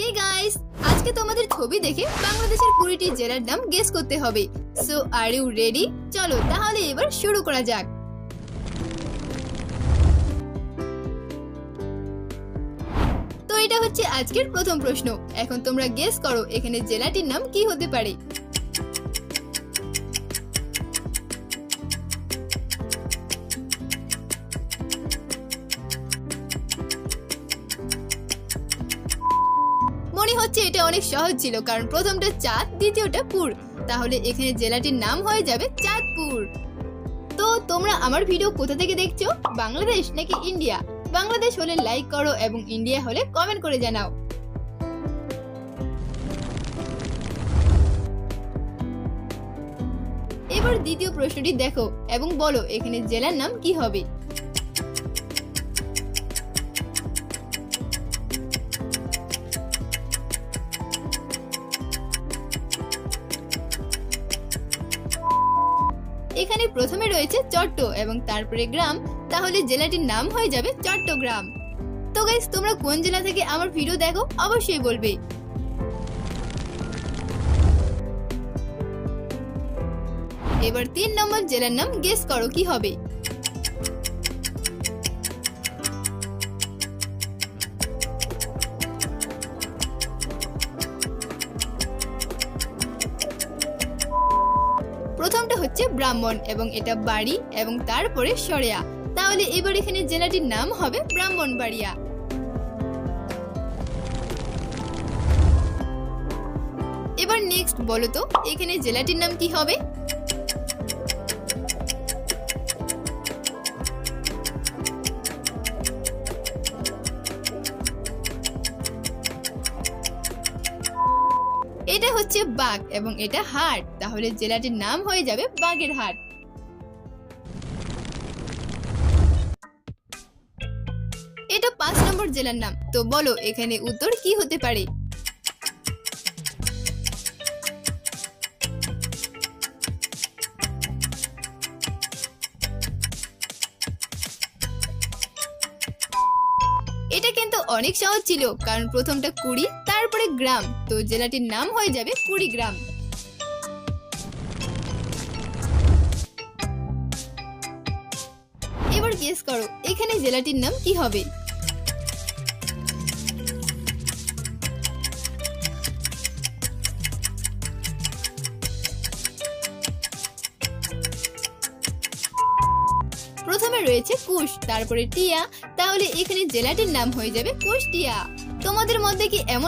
Hey guys, আজকে তোমাদের ছবি দেখে বাংলাদেশের 20টি জেলার নাম গেস করতে হবে। So are you ready? চলো তাহলে এবার শুরু করা যাক। তো এটা হচ্ছে আজকের প্রথম প্রশ্ন। এখন তোমরা গেস করো এখানে জেলাটির নাম কি হতে পারে। মনে হচ্ছে এটা অনেক সহজ ছিল, কারণ প্রথমটা চাঁদ, দ্বিতীয়টা পুর। তাহলে এখানে জেলাটির নাম হয়ে যাবে চাঁদপুর। তো তোমরা আমার ভিডিও কোথা থেকে দেখছো? বাংলাদেশ নাকি ইন্ডিয়া? বাংলাদেশ হলে লাইক করো এবং ইন্ডিয়া হলে কমেন্ট করে জানাও। এবার দ্বিতীয় প্রশ্নটি দেখো এবং বলো এখানে জেলার নাম কি হবে। এখানে প্রথমে রয়েছে চট্ট এবং তারপরে গ্রাম, তাহলে জেলাটির নাম হয়ে যাবে চট্টগ্রাম। তো গাইস, তোমরা কোন জেলা থেকে আমার ভিডিও দেখো অবশ্যই বলবে। এবার 3 নম্বর জেলার নাম গেস করো কি হবে। প্রথমটা হচ্ছে ব্রাহ্মণ এবং এটা বাড়ি এবং তারপরে সরেয়া, তাহলে এবার এখানে জেলাটির নাম হবে ব্রাহ্মণবাড়িয়া। এবার নেক্সট বলো তো এখানে জেলাটির নাম কি হবে। এটা হচ্ছে বাঘ এবং এটা হাট, তাহলে জেলাটির নাম হয়ে যাবে বাগেরহাট। এটা 5 নম্বর জেলার নাম। তো বলো এখানে উত্তর কি হতে পারে। এটা কিন্তু অনেক সহজ ছিল, কারণ প্রথমটা কুড়ি তারপরে গ্রাম, তো জেলাটির নাম হয়ে যাবে কুড়িগ্রাম। এবার গেস করো এখানে জেলাটির নাম কি হবে। প্রথমে রয়েছে কুশ, তারপরে টিয়া, তাহলে এখানে জেলাটির নাম হয়ে যাবে কুষ্টিয়া। তোমাদের মধ্যে কি এমন